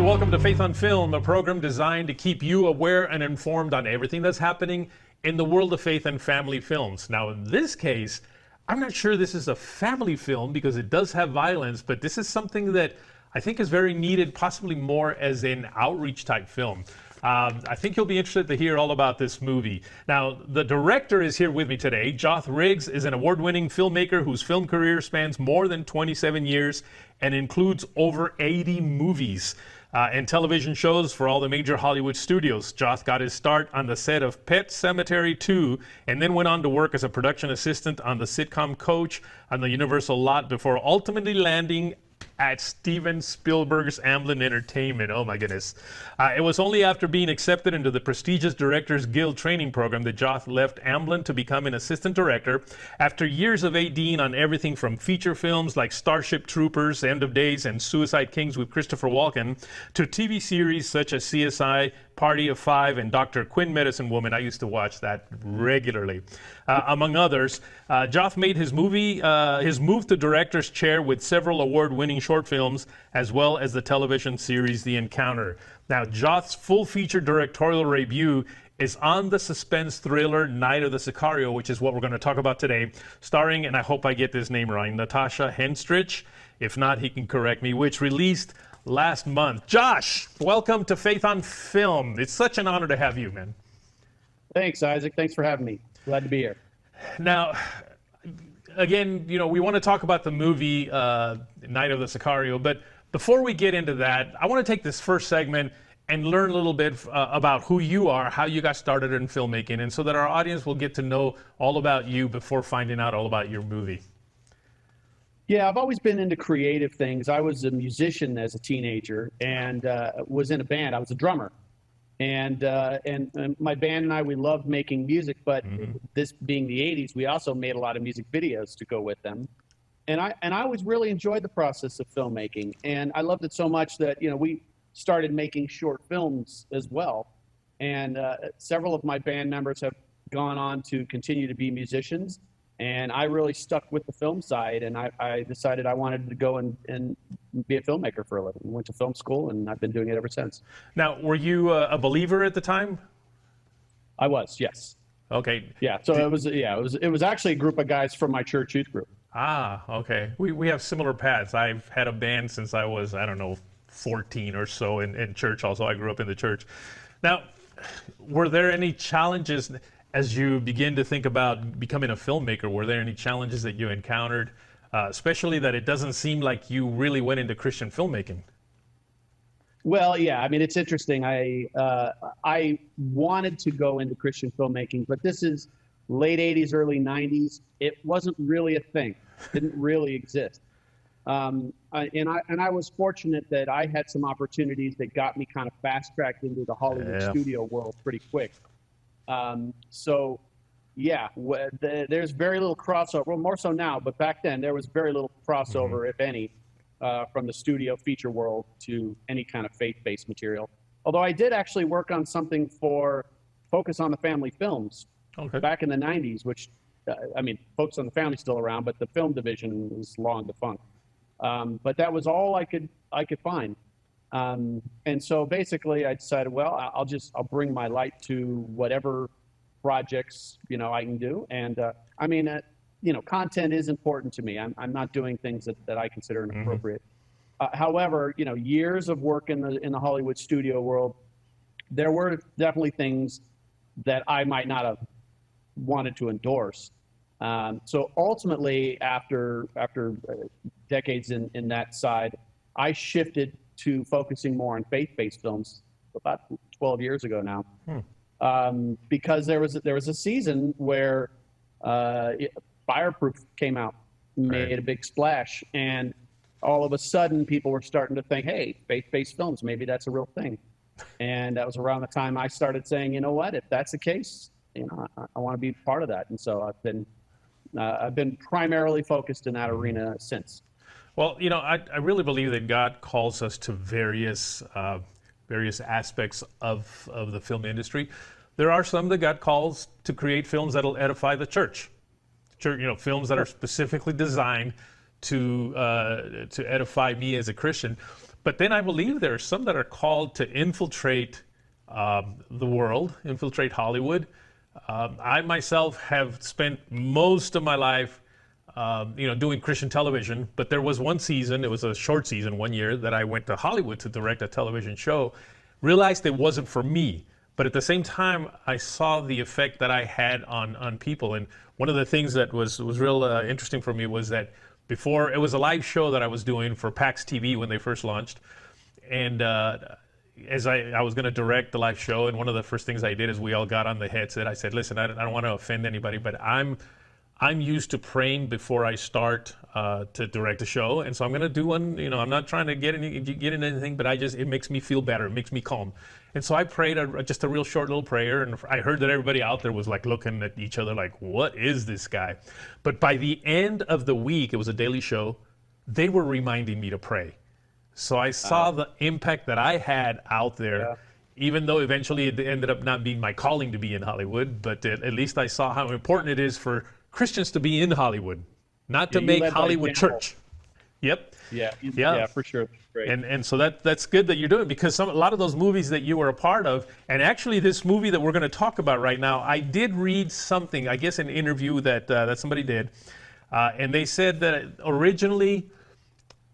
welcome to Faith on Film, a program designed to keep you aware and informed on everything that's happening in the world of faith and family films. Now, in this case, I'm not sure this is a family film because it does have violence, but this is something that I think is very needed, possibly more as an outreach type film. I think you'll be interested to hear all about this movie. Now, the director is here with me today. Joth Riggs is an award-winning filmmaker whose film career spans more than 27 years and includes over 80 movies and television shows for all the major Hollywood studios. Joth got his start on the set of Pet Sematary 2 and then went on to work as a production assistant on the sitcom Coach on the Universal lot before ultimately landing at Steven Spielberg's Amblin Entertainment. Oh my goodness. It was only after being accepted into the prestigious Directors Guild training program that Joth left Amblin to become an assistant director. After years of ADing on everything from feature films like Starship Troopers, End of Days, and Suicide Kings with Christopher Walken, to TV series such as CSI, Party of Five, and Dr. Quinn Medicine Woman. I used to watch that regularly. Among others, Joth made his move to director's chair with several award-winning short films, as well as the television series The Encounter. Now, Joth's full-feature directorial debut is on the suspense thriller Night of the Sicario, which is what we're going to talk about today, starring, and I hope I get this name right, Natasha Henstridge. If not, he can correct me, which released last month. Josh, welcome to Faith on Film. It's such an honor to have you, man. Thanks, Isaac. Thanks for having me. Glad to be here. Now, again, you know, we want to talk about the movie Night of the Sicario, but before we get into that, I want to take this first segment and learn a little bit about who you are, how you got started in filmmaking, and so that our audience will get to know all about you before finding out all about your movie. Yeah, I've always been into creative things. I was a musician as a teenager and was in a band. I was a drummer. And my band and I, we loved making music, but this being the 80s, we also made a lot of music videos to go with them. And I always really enjoyed the process of filmmaking. And I loved it so much that, you know, we started making short films as well. And several of my band members have gone on to continue to be musicians. And I really stuck with the film side, and I decided I wanted to go and be a filmmaker for a living. Went to film school, and I've been doing it ever since. Now, were you a believer at the time? I was, yes. Okay. Yeah. So it was actually a group of guys from my church youth group. Ah, okay. We have similar paths. I've had a band since I was, I don't know, 14 or so in church. Also, I grew up in the church. Now, were there any challenges as you begin to think about becoming a filmmaker? Were there any challenges that you encountered, especially that it doesn't seem like you really went into Christian filmmaking? Well, yeah, I mean, it's interesting. I wanted to go into Christian filmmaking, but this is late 80s, early 90s. It wasn't really a thing. It didn't really exist. And I was fortunate that I had some opportunities that got me kind of fast-tracked into the Hollywood studio world pretty quick. So yeah, there's very little crossover, well, more so now, but back then there was very little crossover, if any, from the studio feature world to any kind of faith-based material. Although I did actually work on something for Focus on the Family Films back in the 90s, which, I mean, Focus on the Family still around, but the film division is long defunct. But that was all I could find. And so basically I decided, well, I'll bring my light to whatever projects, you know, I can do. And, I mean, you know, content is important to me. I'm not doing things that I consider inappropriate. However, you know, years of work in the Hollywood studio world, there were definitely things that I might not have wanted to endorse. So ultimately, after decades in that side, I shifted to focusing more on faith-based films about 12 years ago now, because there was a season where Fireproof came out, made a big splash, and all of a sudden people were starting to think, hey, faith-based films, maybe that's a real thing. And that was around the time I started saying, you know what, if that's the case, you know, I want to be part of that. And so I've been primarily focused in that arena since. Well, you know, I really believe that God calls us to various aspects of the film industry. There are some that God calls to create films that'll edify the church. You know, films that are specifically designed to edify me as a Christian. But then I believe there are some that are called to infiltrate the world, infiltrate Hollywood. I myself have spent most of my life, doing Christian television. But there was one season, it was a short season, 1 year, that I went to Hollywood to direct a television show. Realized it wasn't for me. But at the same time, I saw the effect that I had on people. And one of the things that was real interesting for me was that before, it was a live show that I was doing for PAX TV when they first launched. And as I was going to direct the live show, and one of the first things I did is we all got on the headset. I said, listen, I don't want to offend anybody, but I'm used to praying before I start to direct a show, and so I'm going to do one. I'm not trying to get in anything, but it makes me feel better. It makes me calm. And so I prayed just a real short little prayer, and I heard that everybody out there was like looking at each other like, what is this guy? But by the end of the week, it was a daily show, they were reminding me to pray. So I saw the impact that I had out there, even though eventually it ended up not being my calling to be in Hollywood, but at least I saw how important it is for Christians to be in Hollywood, not to make Hollywood church. Yep. Yeah, for sure. Great. And so that's good that you're doing, because a lot of those movies that you were a part of, and actually this movie that we're going to talk about right now, I did read something, I guess an interview that somebody did, and they said that originally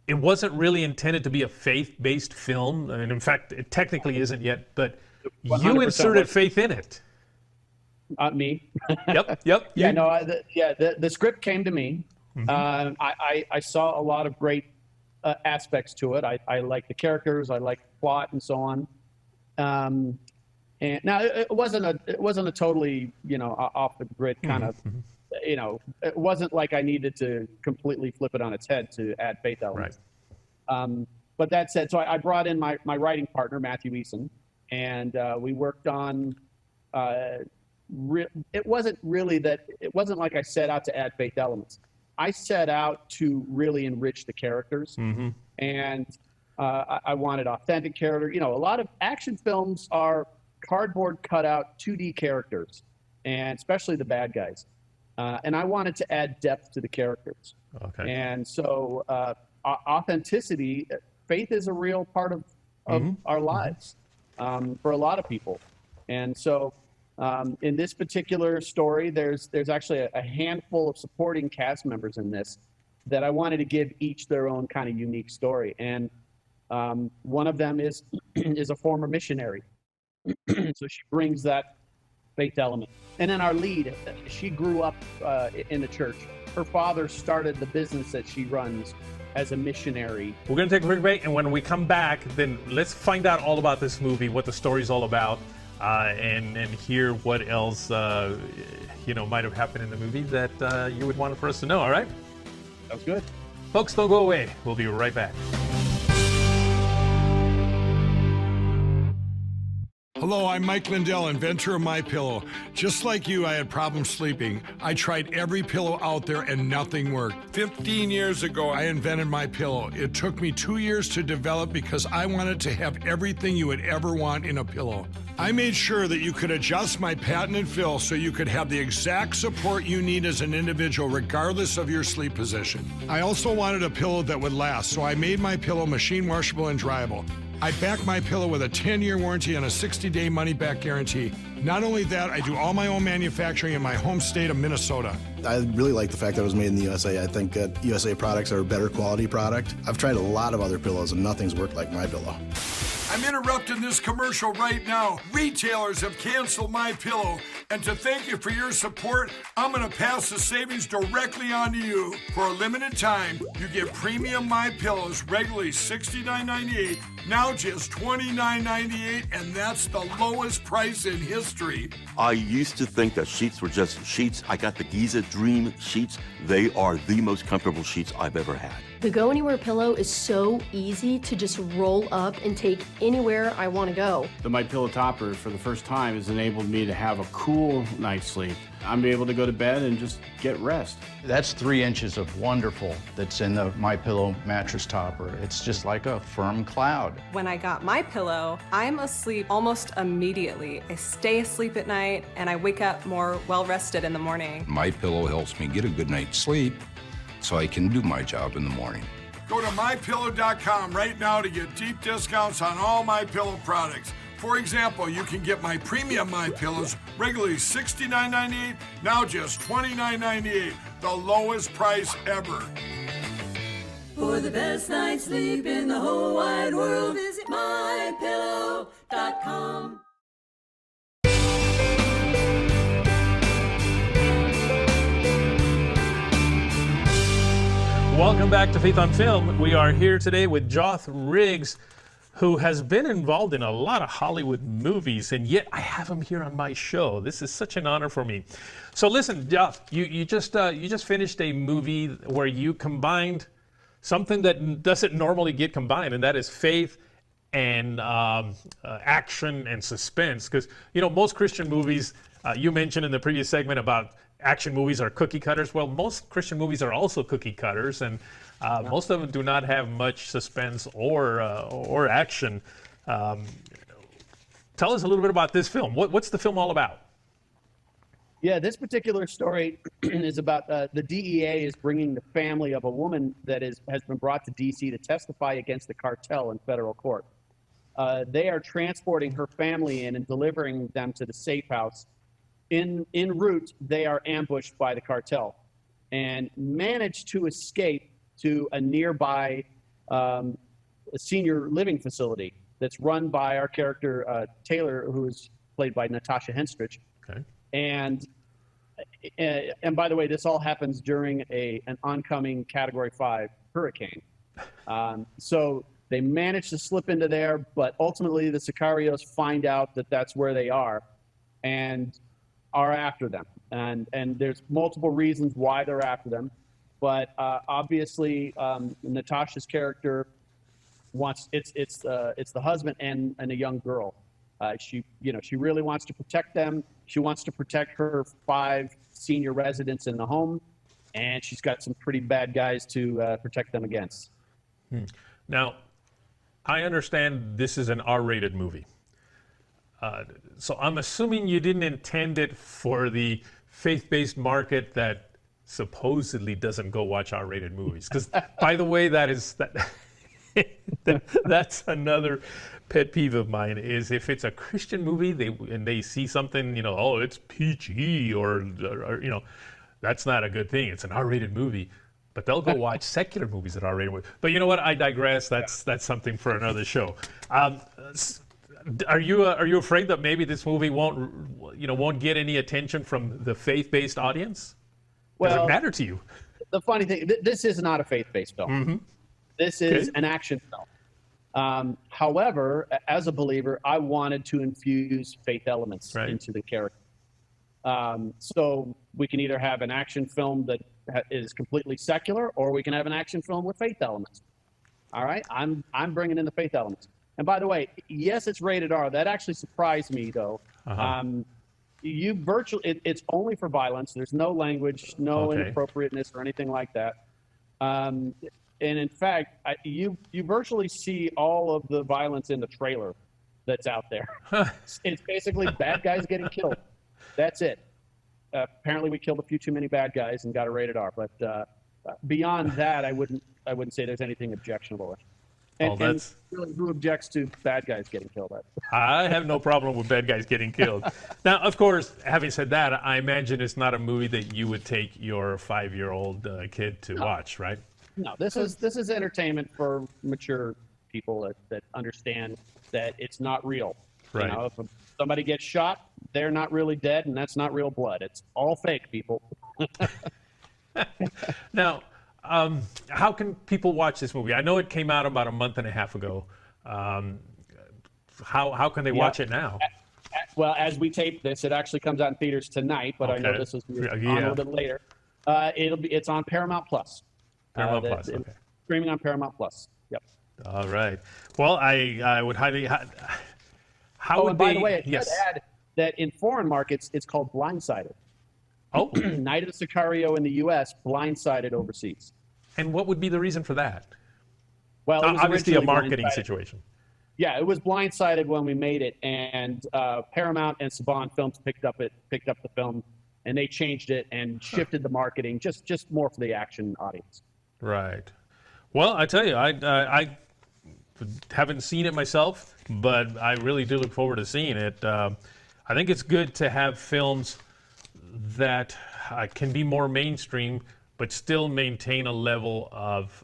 it wasn't really intended to be a faith-based film, and in fact, it technically isn't yet, but you inserted faith in it. Me. Yep. The script came to me. Mm-hmm. I saw a lot of great aspects to it. I like the characters, I like the plot, and so on. And now it wasn't a totally off the grid kind of. It wasn't like I needed to completely flip it on its head to add faith elements. Right. But that said, so I brought in my writing partner, Matthew Eason, and we worked on. It wasn't like I set out to add faith elements. I set out to really enrich the characters, and I wanted authentic character. A lot of action films are cardboard cutout 2D characters, and especially the bad guys. And I wanted to add depth to the characters. Okay. And so authenticity, faith is a real part of our lives for a lot of people. And so in this particular story, there's actually a handful of supporting cast members in this that I wanted to give each their own kind of unique story. And one of them is a former missionary. So she brings that faith element. And then our lead, she grew up in the church. Her father started the business that she runs as a missionary. We're going to take a quick break, and when we come back, then let's find out all about this movie, what the story's all about, and hear what else might have happened in the movie that you would want for us to know. All right? Sounds good. Folks, don't go away. We'll be right back. Hello, I'm Mike Lindell, inventor of MyPillow. Just like you, I had problems sleeping. I tried every pillow out there and nothing worked. 15 years ago, I invented MyPillow. It took me 2 years to develop because I wanted to have everything you would ever want in a pillow. I made sure that you could adjust my patented fill so you could have the exact support you need as an individual regardless of your sleep position. I also wanted a pillow that would last, so I made MyPillow machine washable and dryable. I back MyPillow with a 10-year warranty and a 60-day money-back guarantee. Not only that, I do all my own manufacturing in my home state of Minnesota. I really like the fact that it was made in the USA. I think that USA products are a better quality product. I've tried a lot of other pillows and nothing's worked like MyPillow. I'm interrupting this commercial right now. Retailers have canceled MyPillow, and to thank you for your support, I'm going to pass the savings directly on to you. For a limited time, you get premium MyPillows, regularly $69.98, now just $29.98, and that's the lowest price in history. I used to think that sheets were just sheets. I got the Giza Dream sheets. They are the most comfortable sheets I've ever had. The Go Anywhere pillow is so easy to just roll up and take anywhere I want to go. The MyPillow topper, for the first time, has enabled me to have a cool night's sleep. I'm able to go to bed and just get rest. That's 3 inches of wonderful that's in the MyPillow mattress topper. It's just like a firm cloud. When I got MyPillow, I'm asleep almost immediately. I stay asleep at night and I wake up more well-rested in the morning. MyPillow helps me get a good night's sleep so I can do my job in the morning. Go to MyPillow.com right now to get deep discounts on all MyPillow products. For example, you can get my premium MyPillows regularly $69.98, now just $29.98, the lowest price ever. For the best night's sleep in the whole wide world, visit MyPillow.com. Welcome back to Faith on Film. We are here today with Joth Riggs, who has been involved in a lot of Hollywood movies, and yet I have him here on my show. This is such an honor for me. So listen, Joth, you just finished a movie where you combined something that doesn't normally get combined, and that is faith and action and suspense. Because most Christian movies, you mentioned in the previous segment about action movies are cookie cutters. Well, most Christian movies are also cookie cutters, and most of them do not have much suspense or action. Tell us a little bit about this film. What's the film all about? Yeah, this particular story is about the DEA is bringing the family of a woman that has been brought to D.C. to testify against the cartel in federal court. They are transporting her family in and delivering them to the safe house. En route, they are ambushed by the cartel and manage to escape to a nearby senior living facility that's run by our character, Taylor, who is played by Natasha Henstridge. Okay. And by the way, this all happens during an oncoming Category 5 hurricane. So they manage to slip into there, but ultimately the Sicarios find out that that's where they are and are after them. And there's multiple reasons why they're after them. But obviously, Natasha's character wants it's the husband and a young girl. She really wants to protect them. She wants to protect her 5 senior residents in the home, and she's got some pretty bad guys to protect them against. Now, I understand this is an R-rated movie. So I'm assuming you didn't intend it for the faith-based market that supposedly doesn't go watch R-rated movies. Because, by the way, that's another pet peeve of mine, is if it's a Christian movie and they see something, it's PG or that's not a good thing. It's an R-rated movie. But they'll go watch secular movies that are R-rated. But you know what? I digress. That's something for another show. Are you afraid that maybe this movie won't get any attention from the faith-based audience? Does it matter to you? The funny thing, this is not a faith-based film. Mm-hmm. This is an action film. However, as a believer, I wanted to infuse faith elements into the character. So we can either have an action film that is completely secular, or we can have an action film with faith elements. All right, I'm bringing in the faith elements. And by the way, yes, it's rated R. That actually surprised me, though. It's only for violence. There's no language, no inappropriateness or anything like that. And in fact, you virtually see all of the violence in the trailer that's out there. It's basically bad guys getting killed. That's it. Apparently, we killed a few too many bad guys and got a rated R. But beyond that, I wouldn't say there's anything objectionable. And really, who objects to bad guys getting killed? I have no problem with bad guys getting killed. Now, of course, having said that, I imagine it's not a movie that you would take your 5-year-old kid to watch, right? No, this is entertainment for mature people that understand that it's not real. Right. If somebody gets shot, they're not really dead, and that's not real blood. It's all fake, people. Now, how can people watch this movie? I know it came out about a month and a half ago. How can they watch it now? Well, as we tape this, it actually comes out in theaters tonight, but I know this is on a little bit later. It's on Paramount Plus. Paramount Plus. Okay. Streaming on Paramount Plus. Yep. All right. Well, I would highly. How would by the way, I should add that in foreign markets, it's called Blindsided. Oh. Night of the Sicario in the U.S., Blindsided overseas. And what would be the reason for that? Well, it was obviously a marketing situation. Yeah, it was Blindsided when we made it, and Paramount and Saban Films picked up the film, and they changed it and shifted the marketing just more for the action audience. Right. Well, I tell you, I haven't seen it myself, but I really do look forward to seeing it. I think it's good to have films that can be more mainstream, but still maintain a level of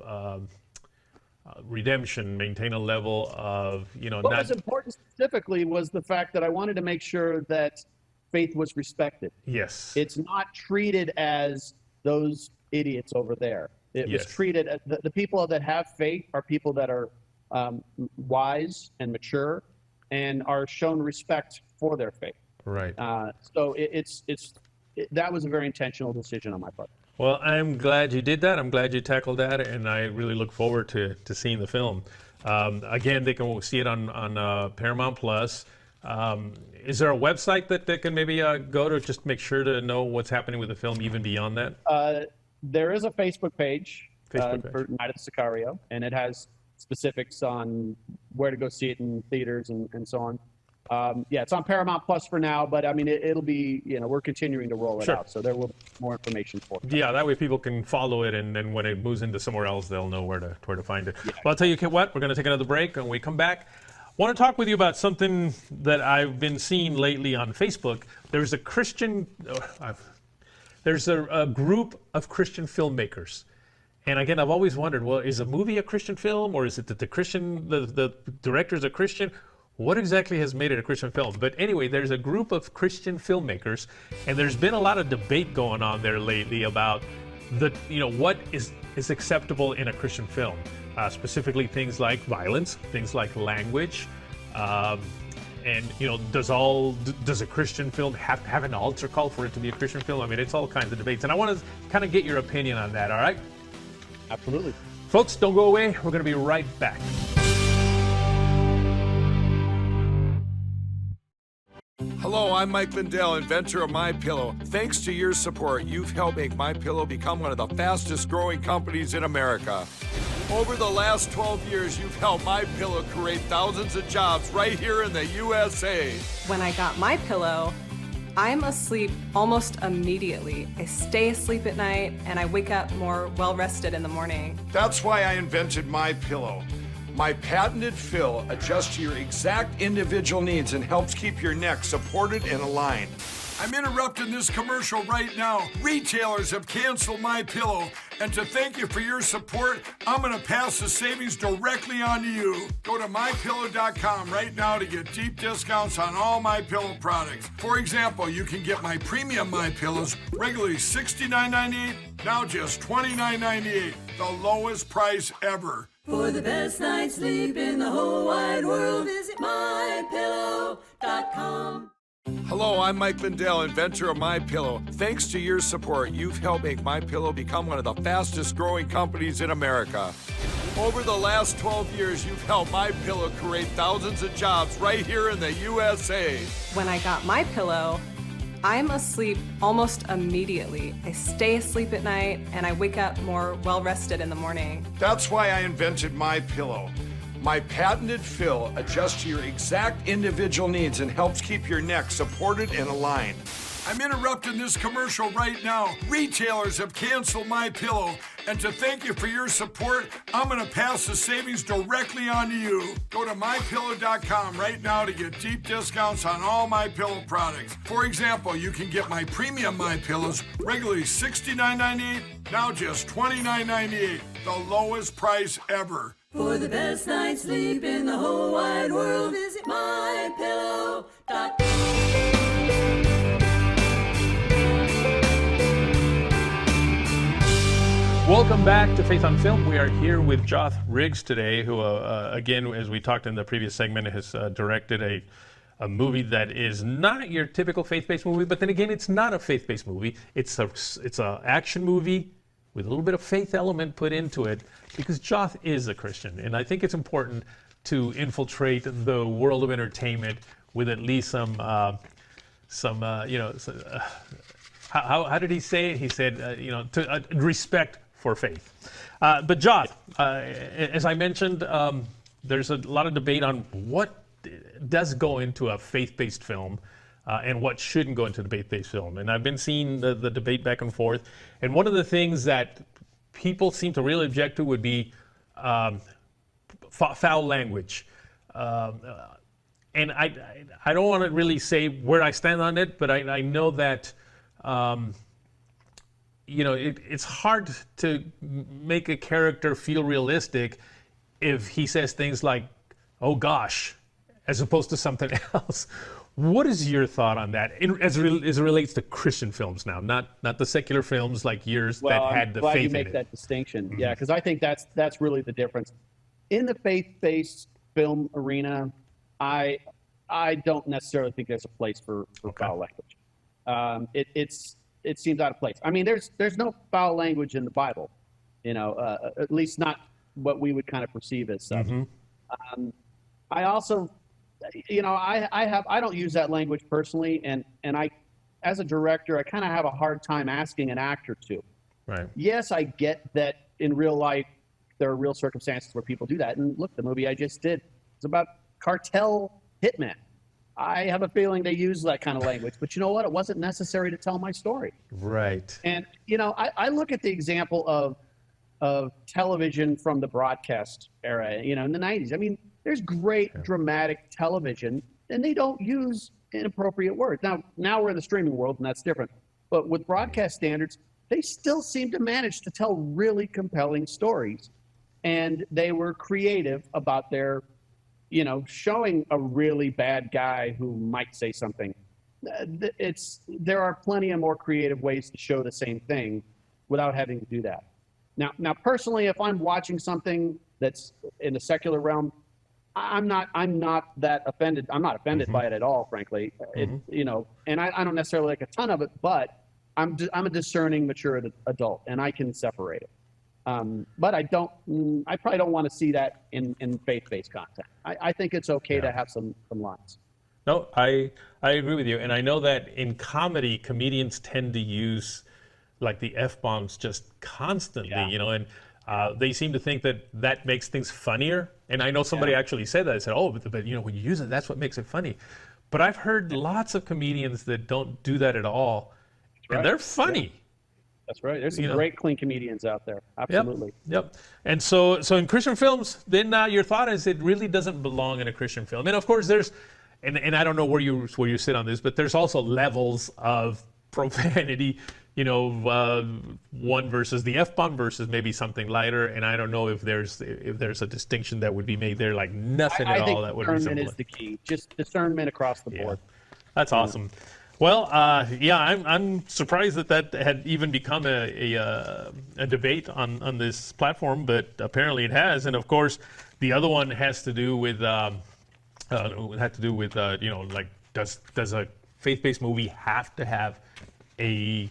redemption, maintain a level of, What was important specifically was the fact that I wanted to make sure that faith was respected. Yes. It's not treated as those idiots over there. It was treated as the people that have faith are people that are wise and mature and are shown respect for their faith. Right. So that was a very intentional decision on my part. Well, I'm glad you did that. I'm glad you tackled that, and I really look forward to seeing the film. Again, they can see it on Paramount Plus. Is there a website that they can maybe go to just make sure to know what's happening with the film even beyond that? There is a Facebook page, page. For Night of the Sicario, and it has specifics on where to go see it in theaters and so on. Yeah, it's on Paramount Plus for now, but I mean, it'll be, we're continuing to roll it out, so there will be more information for it. Yeah, that way people can follow it, and then when it moves into somewhere else, they'll know where to find it. Yeah. Well, I'll tell you what, we're going to take another break, and when we come back, I want to talk with you about something that I've been seeing lately on Facebook. There's a group of Christian filmmakers. And again, I've always wondered, well, is a movie a Christian film, or is it that the director's a Christian? What exactly has made it a Christian film? But anyway, there's a group of Christian filmmakers, and there's been a lot of debate going on there lately about what is acceptable in a Christian film, specifically things like violence, things like language, and does a Christian film have an altar call for it to be a Christian film? I mean, it's all kinds of debates, and I want to kind of get your opinion on that. All right? Absolutely. Folks, don't go away. We're going to be right back. Hello, I'm Mike Lindell, inventor of MyPillow. Thanks to your support, you've helped make MyPillow become one of the fastest growing companies in America. Over the last 12 years, you've helped MyPillow create thousands of jobs right here in the USA. When I got MyPillow, I'm asleep almost immediately. I stay asleep at night and I wake up more well-rested in the morning. That's why I invented MyPillow. My patented fill adjusts to your exact individual needs and helps keep your neck supported and aligned. I'm interrupting this commercial right now. Retailers have canceled MyPillow, and to thank you for your support, I'm going to pass the savings directly on to you. Go to MyPillow.com right now to get deep discounts on all MyPillow products. For example, you can get my premium MyPillows, regularly $69.98, now just $29.98, the lowest price ever. For the best night's sleep in the whole wide world, visit MyPillow.com. Hello, I'm Mike Lindell, inventor of MyPillow. Thanks to your support, you've helped make MyPillow become one of the fastest growing companies in America. Over the last 12 years, you've helped MyPillow create thousands of jobs right here in the USA. When I got MyPillow, I'm asleep almost immediately. I stay asleep at night and I wake up more well-rested in the morning. That's why I invented MyPillow. My patented fill adjusts to your exact individual needs and helps keep your neck supported and aligned. I'm interrupting this commercial right now. Retailers have canceled MyPillow, and to thank you for your support, I'm going to pass the savings directly on to you. Go to MyPillow.com right now to get deep discounts on all MyPillow products. For example, you can get my premium MyPillows, regularly $69.98, now just $29.98, the lowest price ever. For the best night's sleep in the whole wide world, visit MyPillow.com. Welcome back to Faith on Film. We are here with Joth Riggs today, who, again, as we talked in the previous segment, has directed a movie that is not your typical faith-based movie, but then again, it's not a faith-based movie. It's a action movie with a little bit of faith element put into it, because Joth is a Christian, and I think it's important to infiltrate the world of entertainment with at least how did he say it? He said, respect for faith. But Joth, as I mentioned, there's a lot of debate on what does go into a faith-based film and what shouldn't go into a faith-based film. And I've been seeing the debate back and forth. And one of the things that people seem to really object to would be foul language. And I don't want to really say where I stand on it, but I know that, it's hard to make a character feel realistic if he says things like, oh gosh, as opposed to something else. What is your thought on that as it relates to Christian films now, not the secular films like yours that had the faith in it? Well, I'm glad you make that distinction. Yeah, because I think that's really the difference. In the faith-based film arena, I don't necessarily think there's a place for foul language. It seems out of place. I mean, there's no foul language in the Bible, at least not what we would kind of perceive as such. I also, I don't use that language personally, and I, as a director, I kind of have a hard time asking an actor to. Right. Yes, I get that in real life there are real circumstances where people do that. And look, the movie I just did, it's about cartel hitmen. I have a feeling they use that kind of language, but you know what? It wasn't necessary to tell my story. Right. And, I look at the example of television from the broadcast era, in the 90s. I mean, there's great dramatic television, and they don't use inappropriate words. Now we're in the streaming world, and that's different. But with broadcast standards, they still seem to manage to tell really compelling stories. And they were creative about their, showing a really bad guy who might say something. There are plenty of more creative ways to show the same thing without having to do that. Now, personally, if I'm watching something that's in the secular realm, I'm not that offended. I'm not offended by it at all, frankly. And I don't necessarily like a ton of it, but I'm a discerning, mature adult, and I can separate it. But I probably don't want to see that in faith-based content. I think it's okay to have some lines. No, I agree with you. And I know that in comedy, comedians tend to use like the F-bombs just constantly, and they seem to think that makes things funnier. And I know somebody actually said that. I said, oh, but when you use it, that's what makes it funny. But I've heard lots of comedians that don't do that at all. And they're funny. Yeah. That's right. There's some great clean comedians out there. Absolutely. Yep. And so in Christian films, then your thought is it really doesn't belong in a Christian film. And of course there's, and I don't know where you sit on this, but there's also levels of profanity, one versus the F-bomb versus maybe something lighter. And I don't know if there's a distinction that would be made there, like nothing at all that would be similar. I think discernment is the key. Just discernment across the board. That's awesome. Well, I'm surprised that had even become a debate on this platform, but apparently it has. And of course, the other one has to do with does a faith-based movie have to have a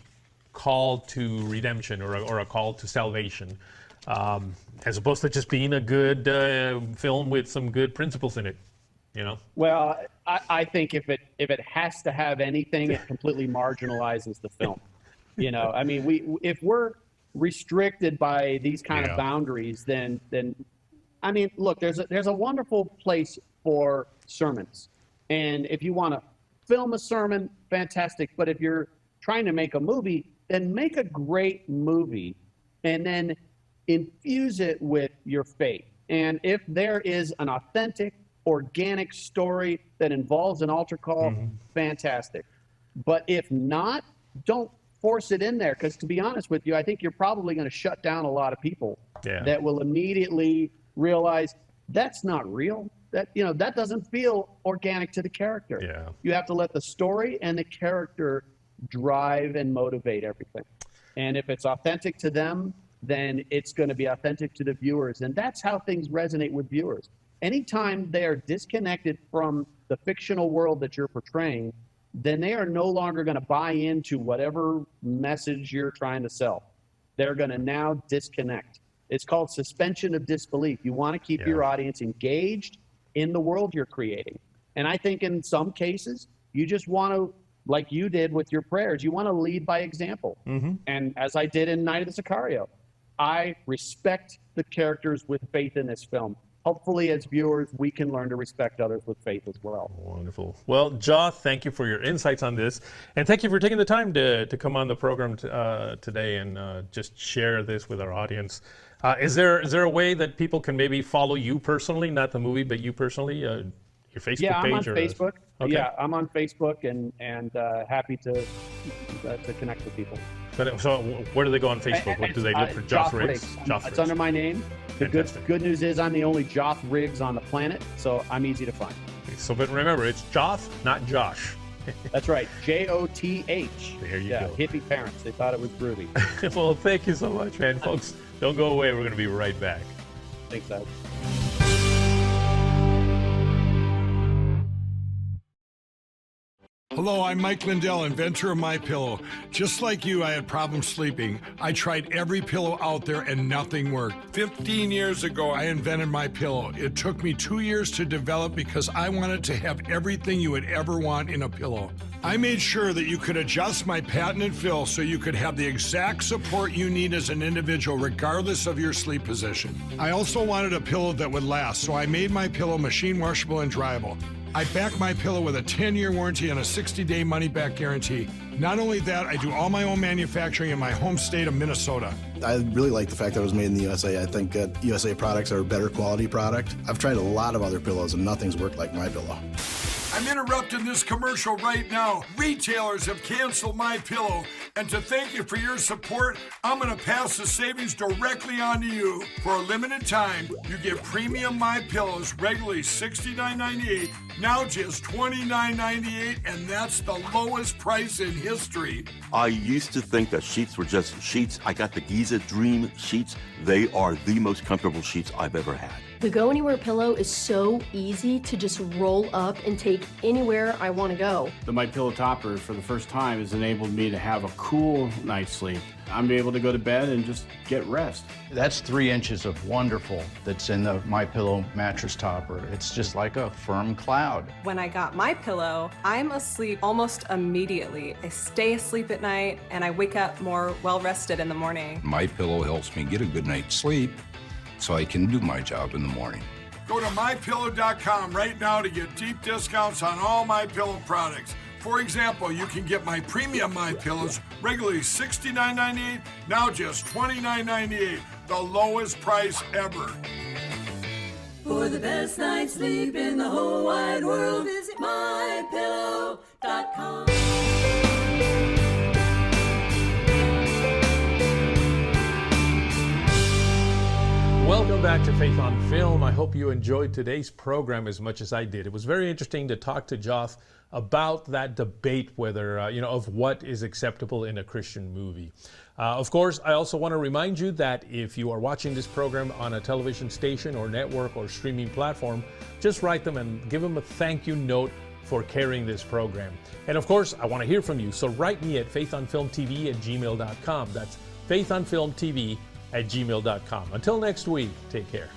call to redemption or a call to salvation, as opposed to just being a good film with some good principles in it? Well, I think if it has to have anything, it completely marginalizes the film. I mean, if we're restricted by these kind of boundaries, then I mean, look, there's a wonderful place for sermons, and if you want to film a sermon, fantastic. But if you're trying to make a movie, then make a great movie, and then infuse it with your faith. And if there is an authentic, organic story that involves an altar call, fantastic. But if not, don't force it in there, because to be honest with you, I think you're probably going to shut down a lot of people that will immediately realize that's not real. That doesn't feel organic to the character. Yeah. You have to let the story and the character drive and motivate everything. And if it's authentic to them, then it's going to be authentic to the viewers. And that's how things resonate with viewers. Anytime they are disconnected from the fictional world that you're portraying, then they are no longer going to buy into whatever message you're trying to sell. They're going to now disconnect. It's called suspension of disbelief. You want to keep your audience engaged in the world you're creating. And I think in some cases, you just want to, like you did with your prayers, you want to lead by example. And as I did in Night of the Sicario, I respect the characters with faith in this film. hopefully as viewers, we can learn to respect others with faith as well. Wonderful. Well, Joth, thank you for your insights on this, and thank you for taking the time to come on the program today and just share this with our audience. Is there a way that people can maybe follow you personally, not the movie, but you personally, your Facebook Yeah, I'm on page? Facebook. Okay. Yeah, I'm on Facebook and happy to connect with people. So where do they go on Facebook? What do they look for? Joth Riggs? Joth It's Riggs. under my name. The good news is I'm the only Joth Riggs on the planet, so I'm easy to find. So, but remember, it's Joth, not Josh. That's right, Joth. There you Yeah, go. hippie parents. They thought it was groovy. Well, thank you so much, man. Folks, don't go away. We're going to be right back. Thanks, Ed. Hello, I'm Mike Lindell, inventor of MyPillow. Just like you, I had problems sleeping. I tried every pillow out there and nothing worked. 15 years ago, I invented MyPillow. It took me 2 years to develop because I wanted to have everything you would ever want in a pillow. I made sure that you could adjust my patented fill so you could have the exact support you need as an individual regardless of your sleep position. I also wanted a pillow that would last, so I made MyPillow machine washable and dryable. I back MyPillow with a 10-year warranty and a 60-day money-back guarantee. Not only that, I do all my own manufacturing in my home state of Minnesota. I really like the fact that it was made in the USA. I think USA products are a better quality product. I've tried a lot of other pillows and nothing's worked like MyPillow. I'm interrupting this commercial right now. Retailers have canceled MyPillow, and to thank you for your support, I'm going to pass the savings directly on to you. For a limited time, you get premium MyPillows, regularly $69.98, now just $29.98, and that's the lowest price in history. I used to think that sheets were just sheets. I got the Giza Dream sheets. They are the most comfortable sheets I've ever had. The Go Anywhere pillow is so easy to just roll up and take anywhere I want to go. The MyPillow topper, for the first time, has enabled me to have a cool night's sleep. I'm able to go to bed and just get rest. That's 3 inches of wonderful that's in the MyPillow mattress topper. It's just like a firm cloud. When I got my pillow, I'm asleep almost immediately. I stay asleep at night and I wake up more well-rested in the morning. MyPillow helps me get a good night's sleep so I can do my job in the morning. Go to MyPillow.com right now to get deep discounts on all MyPillow products. For example, you can get my premium MyPillows, regularly $69.98, now just $29.98, the lowest price ever. For the best night's sleep in the whole wide world, visit MyPillow.com. Welcome back to Faith on Film. I hope you enjoyed today's program as much as I did. It was very interesting to talk to Joth about that debate whether, of what is acceptable in a Christian movie. Of course, I also want to remind you that if you are watching this program on a television station or network or streaming platform, just write them and give them a thank you note for carrying this program. And of course, I want to hear from you. So write me at faithonfilmtv@gmail.com. That's faithonfilmtv@gmail.com. Until next week, take care.